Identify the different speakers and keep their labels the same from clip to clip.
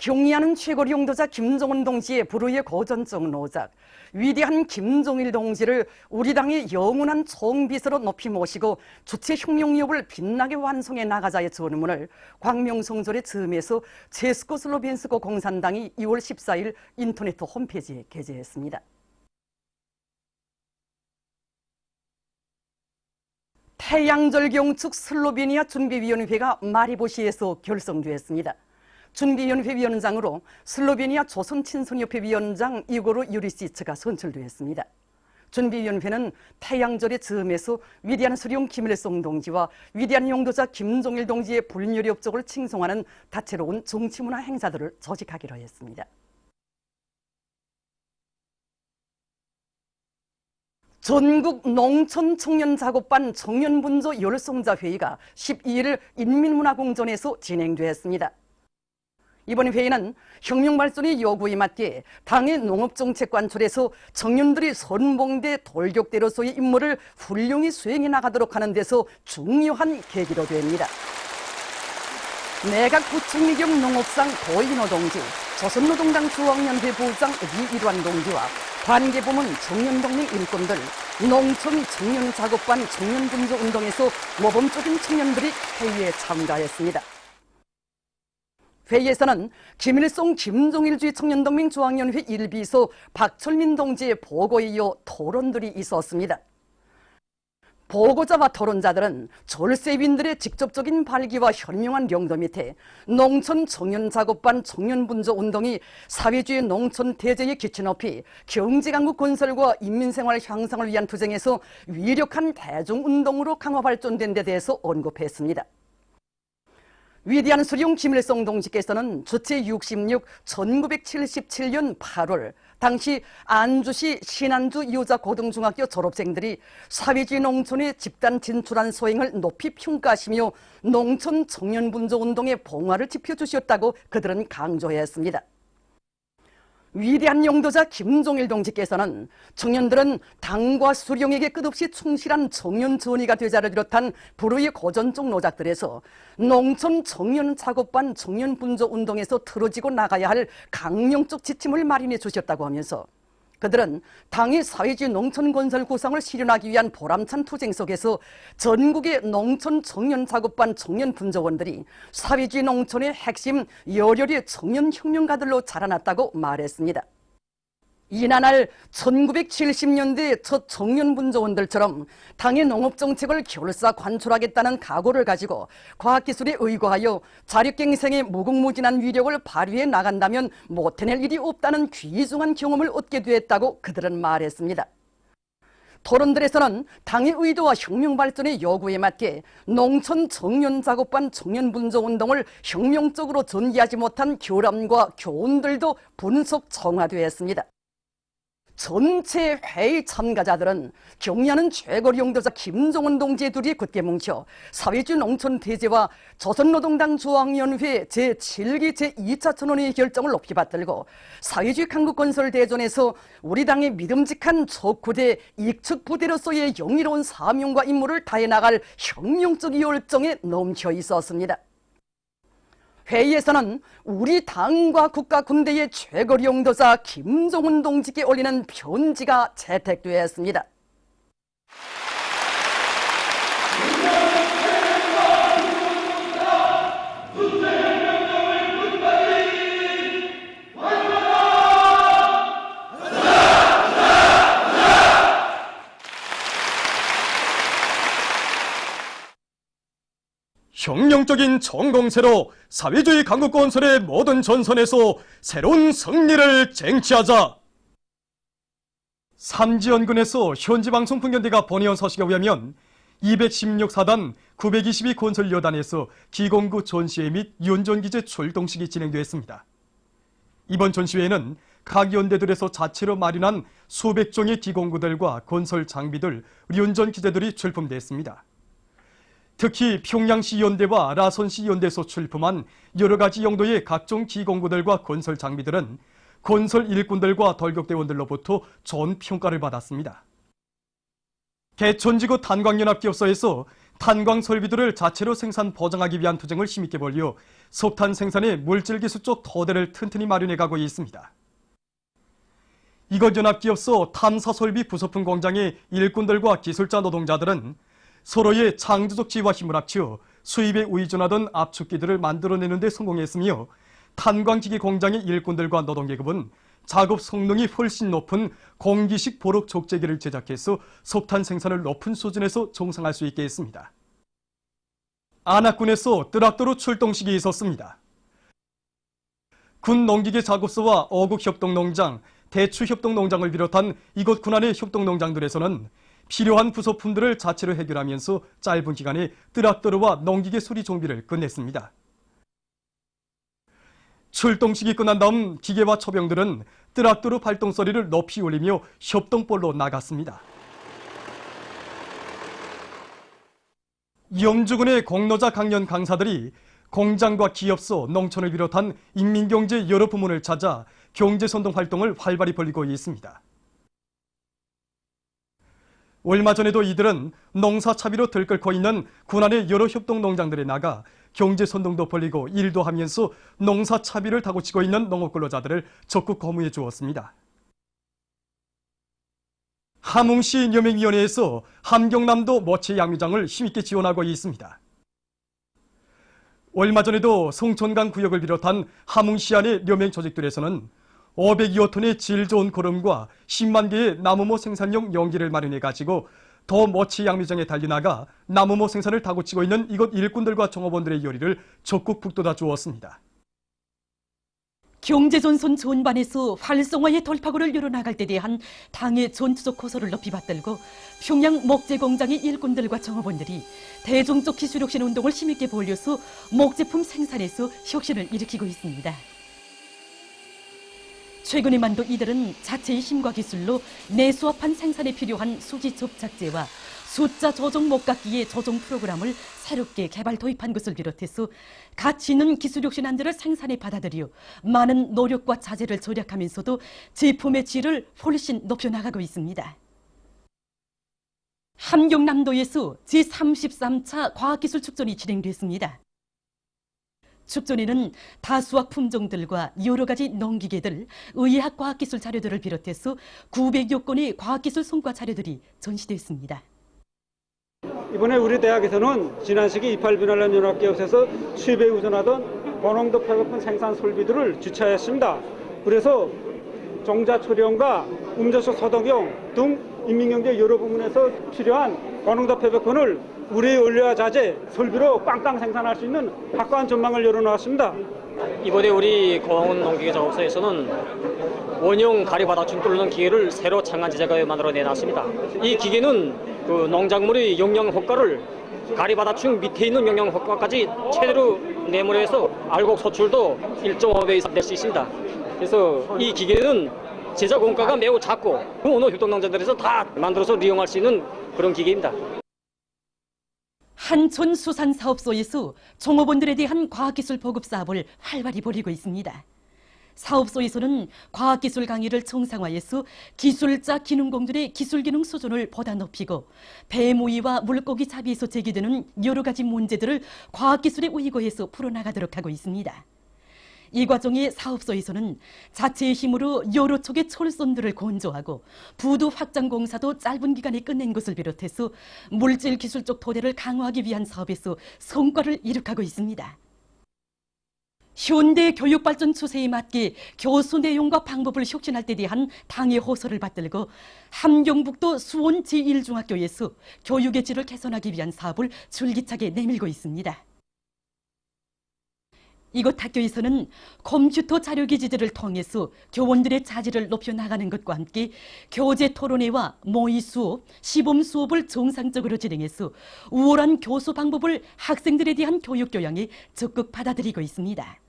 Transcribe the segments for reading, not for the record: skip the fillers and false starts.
Speaker 1: 경의하는 최고리 용도자 김정은 동지의 불후의 고전적 노작, 위대한 김종일 동지를 우리 당의 영원한 총비서로 높이 모시고 주체 혁명력을 빛나게 완성해 나가자의 전문을 광명성절의 즈음에서 체스코슬로벤스크 공산당이 2월 14일 인터넷 홈페이지에 게재했습니다. 태양절 경축 슬로베니아 준비위원회가 마리보시에서 결성되었습니다. 준비위원회 위원장으로 슬로베니아 조선친선협회 위원장 이고르 유리시츠가 선출되었습니다. 준비위원회는 태양절의 즈음에서 위대한 수령 김일성 동지와 위대한 용도자 김종일 동지의 불멸의 업적을 칭송하는 다채로운 정치문화 행사들을 조직하기로 했습니다. 전국 농촌청년작업반 청년분조 열성자회의가 12일 인민문화공전에서 진행되었습니다. 이번 회의는 혁명발전의 요구에 맞게 당의 농업정책 관철에서 청년들이 선봉대 돌격대로서의 임무를 훌륭히 수행해 나가도록 하는 데서 중요한 계기로 됩니다. 내각 부총리겸 농업상 고인호 동지, 조선노동당 중앙연대 부장 이일환 동지와 관계부문 청년동맹 일꾼들, 농촌 청년작업반 청년분조운동에서 모범적인 청년들이 회의에 참가했습니다. 회의에서는 김일성 김종일주의 청년동맹 중앙연회 1비서 박철민 동지의 보고에 이어 토론들이 있었습니다. 보고자와 토론자들은 졸세윈들의 직접적인 발기와 현명한 용도 밑에 농촌 청년작업반 청년분조운동이 사회주의 농촌 대제의 기치 높이 경제강국 건설과 인민생활 향상을 위한 투쟁에서 위력한 대중운동으로 강화 발전된 데 대해서 언급했습니다. 위대한 수령 김일성 동지께서는 주체 66 1977년 8월 당시 안주시 신안주 이호자 고등중학교 졸업생들이 사회주의 농촌에 집단 진출한 소행을 높이 평가하시며 농촌 청년분조운동의 봉화를 짚어주셨다고 그들은 강조했습니다. 위대한 용도자 김종일 동지께서는 청년들은 당과 수령에게 끝없이 충실한 청년 전의가 되자를 비롯한 불후의 고전적 노작들에서 농촌 청년 작업반 청년분조 운동에서 틀어지고 나가야 할 강령적 지침을 마련해 주셨다고 하면서 그들은 당의 사회주의 농촌 건설 구상을 실현하기 위한 보람찬 투쟁 속에서 전국의 농촌 청년 작업반 청년 분조원들이 사회주의 농촌의 핵심 열혈의 청년 혁명가들로 자라났다고 말했습니다. 이날 1970년대 첫 청년 분조원들처럼 당의 농업정책을 결사 관철하겠다는 각오를 가지고 과학기술에 의거하여 자력갱생의 무궁무진한 위력을 발휘해 나간다면 못해낼 일이 없다는 귀중한 경험을 얻게 되었다고 그들은 말했습니다. 토론들에서는 당의 의도와 혁명발전의 요구에 맞게 농촌 청년작업반 청년분조운동을 혁명적으로 전개하지 못한 결함과 교훈들도 분석 정화되었습니다. 전체 회의 참가자들은 경의하는 최고리 용도자 김종은 동지의 둘이 굳게 뭉쳐 사회주의 농촌 대제와 조선노동당 중앙연회 제7기 제2차 전원의 결정을 높이 받들고 사회주의 강국건설 대전에서 우리 당의 믿음직한 척후대 익측부대로서의 영예로운 사명과 임무를 다해 나갈 혁명적 열정에 넘쳐 있었습니다. 회의에서는 우리 당과 국가 군대의 최고리 용도자 김종은 동지께 올리는 편지가 채택되었습니다.
Speaker 2: 혁명적인 전공세로 사회주의 강국 건설의 모든 전선에서 새로운 승리를 쟁취하자. 삼지연근에서 현지방송풍견대가 보내온 소식에 의하면 216사단 922 건설여단에서 기공구 전시회 및 연전기제 출동식이 진행되었습니다. 이번 전시회에는 각 연대들에서 자체로 마련한 수백 종의 기공구들과 건설 장비들, 연전기제들이 출품됐습니다. 특히 평양시 연대와 라선시 연대에서 출품한 여러 가지 용도의 각종 기공구들과 건설 장비들은 건설 일꾼들과 돌격대원들로부터 좋은 평가를 받았습니다. 개천지구 탄광연합기업소에서 탄광 설비들을 자체로 생산 보장하기 위한 투쟁을 힘있게 벌여 석탄 생산의 물질기술 쪽 토대를 튼튼히 마련해가고 있습니다. 이것연합기업소 탐사설비 부속품 공장의 일꾼들과 기술자 노동자들은 서로의 창조적 지혜와 힘을 합쳐 수입에 의존하던 압축기들을 만들어내는 데 성공했으며, 탄광기기 공장의 일꾼들과 노동계급은 작업 성능이 훨씬 높은 공기식 보록 족제기를 제작해서 석탄 생산을 높은 수준에서 종상할 수 있게 했습니다. 안압군에서 트랙터로 출동식이 있었습니다. 군 농기계 작업소와 어국협동농장, 대추협동농장을 비롯한 이곳 군안의 협동농장들에서는 필요한 부속품들을 자체로 해결하면서 짧은 기간에 트랙터와 농기계 수리 정비를 끝냈습니다. 출동식이 끝난 다음 기계와 초병들은 트랙터로 발동소리를 높이 올리며 협동볼로 나갔습니다. 염주군의 공로자 강연 강사들이 공장과 기업소, 농촌을 비롯한 인민경제 여러 부문을 찾아 경제선동 활동을 활발히 벌이고 있습니다. 얼마 전에도 이들은 농사차비로 들끓고 있는 군안의 여러 협동농장들에 나가 경제선동도 벌이고 일도 하면서 농사차비를 다고치고 있는 농업근로자들을 적극 거무해 주었습니다. 함흥시 여맹위원회에서 함경남도 모체 양미장을 힘있게 지원하고 있습니다. 얼마 전에도 송천강 구역을 비롯한 함흥시 안의 여맹 조직들에서는 502여 톤의 질 좋은 거름과 10만 개의 나무모 생산용 용기를 마련해가지고 더 모치 양미장에 달려나가 나무모 생산을 다고치고 있는 이곳 일꾼들과 종업원들의 요리를 적극 북돋아 주었습니다.
Speaker 1: 경제전선 전반에서 활성화의 돌파구를 열어나갈 때 대한 당의 전투적 고소를 높이 받들고 평양 목재공장의 일꾼들과 종업원들이 대중적 기술혁신 운동을 힘있게 벌여서 목제품 생산에서 혁신을 일으키고 있습니다. 최근에만도 이들은 자체의 힘과 기술로 내수업한 생산에 필요한 수지 접착제와 숫자 조정 목각기의 조정 프로그램을 새롭게 개발 도입한 것을 비롯해서 가치 있는 기술혁신안들을 생산에 받아들여 많은 노력과 자재를 절약하면서도 제품의 질을 훨씬 높여나가고 있습니다. 함경남도에서 제33차 과학기술 축전이 진행됐습니다. 축전에는 다수학 품종들과 여러 가지 농기계들, 의학 과학기술 자료들을 비롯해서 900여 건의 과학기술 성과 자료들이 전시됐습니다.
Speaker 3: 이번에 우리 대학에서는 지난 시기 28비날란 연합기업에서 수입에 의존하던 고농도 폐거품 생산 설비들을 주차했습니다. 그래서 종자초령과 음저속 소독용 등 인민경제 여러 부문에서 필요한 고농도 폐거품을 우리 원료와 자재, 설비로 빵빵 생산할 수 있는 확고한 전망을 열어놓았습니다.
Speaker 4: 이번에 우리 공농기계 작업소에서는 원형 가리바닥충 뚫는 기계를 새로 창안 제작하여 만들어 내놨습니다. 이 기계는 그 농작물의 영양 효과를 가리바닥충 밑에 있는 영양 효과까지 최대로 내몰아서 알곡 소출도 1.5배 이상 낼 수 있습니다. 그래서 이 기계는 제작 원가가 매우 작고 어느 협동농장들에서 다 만들어서 이용할 수 있는 그런 기계입니다.
Speaker 1: 한촌수산사업소에서 종업원들에 대한 과학기술 보급 사업을 활발히 벌이고 있습니다. 사업소에서는 과학기술 강의를 정상화해서 기술자 기능공들의 기술기능 수준을 보다 높이고 배모이와 물고기 잡이에서 제기되는 여러 가지 문제들을 과학기술에 의거해서 풀어나가도록 하고 있습니다. 이 과정에 사업소에서는 자체의 힘으로 여러 척의 철선들을 건조하고 부두 확장 공사도 짧은 기간에 끝낸 것을 비롯해서 물질 기술적 토대를 강화하기 위한 사업에서 성과를 이룩하고 있습니다. 현대 교육 발전 추세에 맞게 교수 내용과 방법을 혁신할 때 대한 당의 호소를 받들고 함경북도 수원 제1중학교에서 교육의 질을 개선하기 위한 사업을 줄기차게 내밀고 있습니다. 이곳 학교에서는 컴퓨터 자료기지들을 통해서 교원들의 자질을 높여나가는 것과 함께 교재 토론회와 모의 수업, 시범 수업을 정상적으로 진행해서 우월한 교수 방법을 학생들에 대한 교육 교양에 적극 받아들이고 있습니다.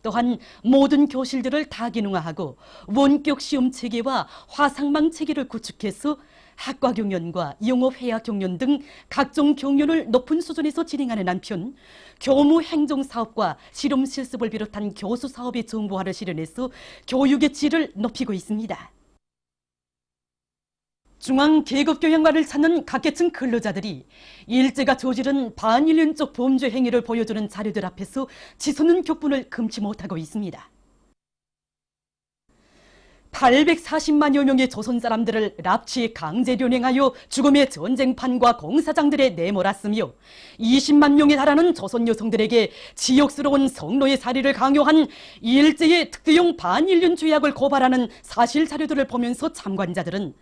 Speaker 1: 또한 모든 교실들을 다기능화하고 원격 시험 체계와 화상망 체계를 구축해서 학과 경연과 영업회화 경연 등 각종 경연을 높은 수준에서 진행하는 한편 교무 행정사업과 실험 실습을 비롯한 교수 사업의 정보화를 실현해서 교육의 질을 높이고 있습니다. 중앙계급교양관을 찾는 각계층 근로자들이 일제가 저지른 반인륜적 범죄 행위를 보여주는 자료들 앞에서 치솟는 격분을 금치 못하고 있습니다. 840만여 명의 조선 사람들을 납치 강제련행하여 죽음의 전쟁판과 공사장들에 내몰았으며 20만 명에 달하는 조선 여성들에게 지옥스러운 성노예 살이를 강요한 일제의 특대용 반인륜 죄악을 고발하는 사실 자료들을 보면서 참관자들은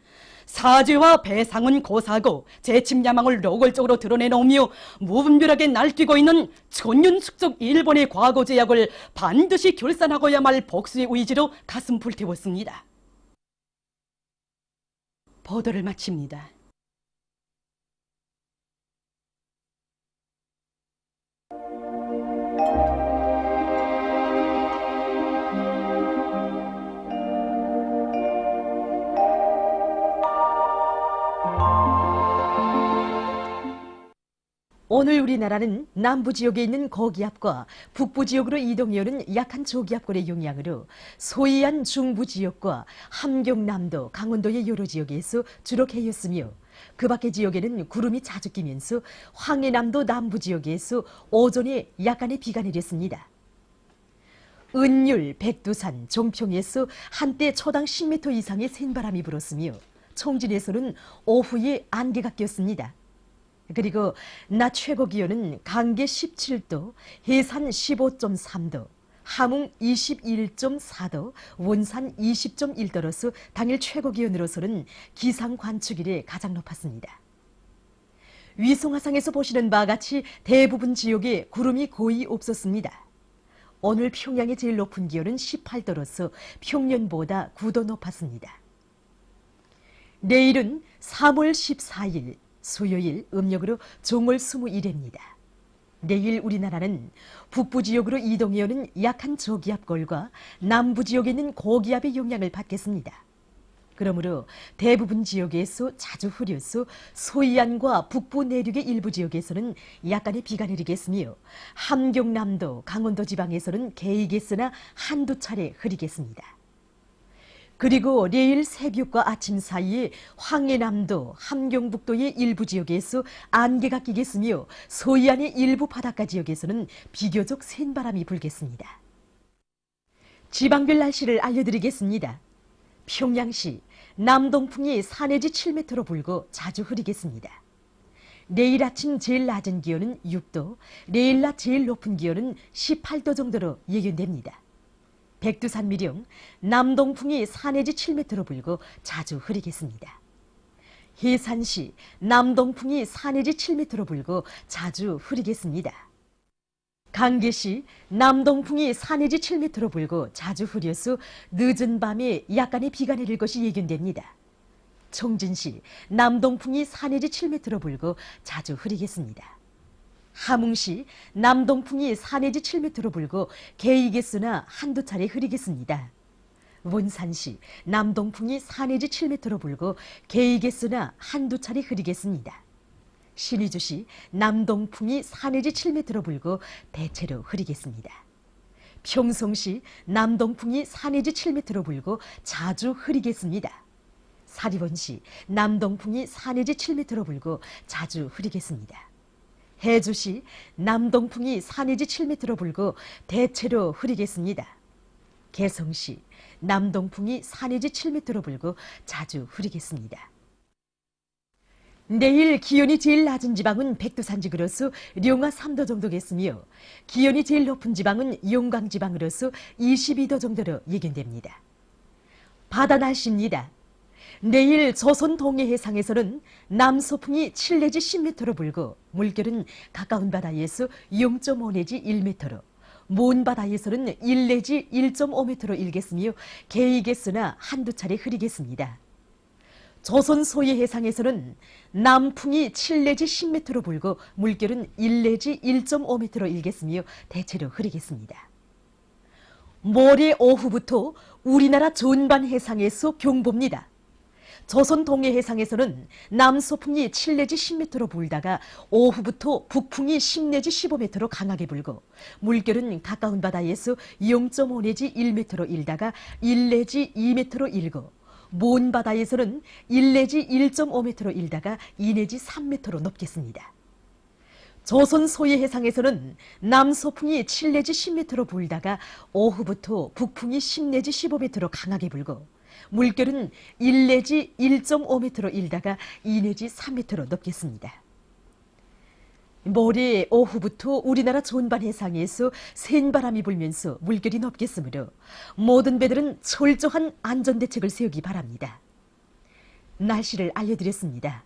Speaker 1: 사죄와 배상은 고사하고 재침 야망을 노골적으로 드러내놓으며 무분별하게 날뛰고 있는 천년축적 일본의 과거 제약을 반드시 결산하고야 말 복수의 의지로 가슴 불태웠습니다. 보도를 마칩니다. 오늘 우리나라는 남부지역에 있는 고기압과 북부지역으로 이동해오는 약한 저기압권의 영향으로 소이안 중부지역과 함경남도, 강원도의 여러 지역에서 주로 개였으며 그 밖의 지역에는 구름이 자주 끼면서 황해남도 남부지역에서 오전에 약간의 비가 내렸습니다. 은율, 백두산, 종평에서 한때 초당 10m 이상의 센바람이 불었으며 청진에서는 오후에 안개가 꼈습니다. 그리고 낮 최고 기온은 강계 17도, 해산 15.3도, 함흥 21.4도, 원산 20.1도로서 당일 최고 기온으로서는 기상 관측일에 가장 높았습니다. 위성화상에서 보시는 바와 같이 대부분 지역에 구름이 거의 없었습니다. 오늘 평양의 제일 높은 기온은 18도로서 평년보다 9도 높았습니다. 내일은 3월 14일 수요일 음력으로 정월 21일입니다. 내일 우리나라는 북부지역으로 이동해오는 약한 저기압골과 남부지역에 있는 고기압의 영향을 받겠습니다. 그러므로 대부분 지역에서 자주 흐려서 소이안과 북부 내륙의 일부 지역에서는 약간의 비가 내리겠으며 함경남도, 강원도 지방에서는 개이겠으나 한두 차례 흐리겠습니다. 그리고 내일 새벽과 아침 사이에 황해남도, 함경북도의 일부 지역에서 안개가 끼겠으며 소이안의 일부 바닷가 지역에서는 비교적 센 바람이 불겠습니다. 지방별 날씨를 알려드리겠습니다. 평양시 남동풍이 4 내지 7m로 불고 자주 흐리겠습니다. 내일 아침 제일 낮은 기온은 6도, 내일 낮 제일 높은 기온은 18도 정도로 예견됩니다. 백두산 미령, 남동풍이 4 내지 7m로 불고 자주 흐리겠습니다. 해산시, 남동풍이 4 내지 7m로 불고 자주 흐리겠습니다. 강계시, 남동풍이 4 내지 7m로 불고 자주 흐려서 늦은 밤에 약간의 비가 내릴 것이 예견됩니다. 청진시, 남동풍이 4 내지 7m로 불고 자주 흐리겠습니다. 함흥시 남동풍이 4 내지 7m로 불고 개이겠으나 한두 차례 흐리겠습니다. 원산시 남동풍이 4 내지 7m로 불고 개이겠으나 한두 차례 흐리겠습니다. 신의주시 남동풍이 4 내지 7m로 불고 대체로 흐리겠습니다. 평성시 남동풍이 4 내지 7m로 불고 자주 흐리겠습니다. 사리원시 남동풍이 4 내지 7m로 불고 자주 흐리겠습니다. 해주시 남동풍이 4 내지 7m로 불고 대체로 흐리겠습니다. 개성시 남동풍이 4 내지 7m로 불고 자주 흐리겠습니다. 내일 기온이 제일 낮은 지방은 백두산지구로서 령화 3도 정도겠으며 기온이 제일 높은 지방은 용광지방으로서 22도 정도로 예견됩니다. 바다 날씨입니다. 내일 조선 동해 해상에서는 남서풍이 7 내지 10m로 불고 물결은 가까운 바다에서 0.5 내지 1m로 먼 바다에서는 1 내지 1.5m로 일겠으며 개이겠으나 한두 차례 흐리겠습니다. 조선 소해 해상에서는 남풍이 7 내지 10m로 불고 물결은 1 내지 1.5m로 일겠으며 대체로 흐리겠습니다. 모레 오후부터 우리나라 전반 해상에서 경보입니다. 조선 동해 해상에서는 남서풍이 7 내지 10m로 불다가 오후부터 북풍이 10 내지 15m로 강하게 불고 물결은 가까운 바다에서 0.5 내지 1m로 일다가 1 내지 2m로 일고
Speaker 5: 먼 바다에서는 1 내지 1.5m로 일다가 2 내지 3m로 높겠습니다. 조선 소해 해상에서는 남서풍이 7 내지 10m로 불다가 오후부터 북풍이 10 내지 15m로 강하게 불고 물결은 1 내지 1.5m로 일다가 2 내지 3m로 높겠습니다. 모레 오후부터 우리나라 전반 해상에서 센 바람이 불면서 물결이 높겠으므로 모든 배들은 철저한 안전대책을 세우기 바랍니다. 날씨를 알려드렸습니다.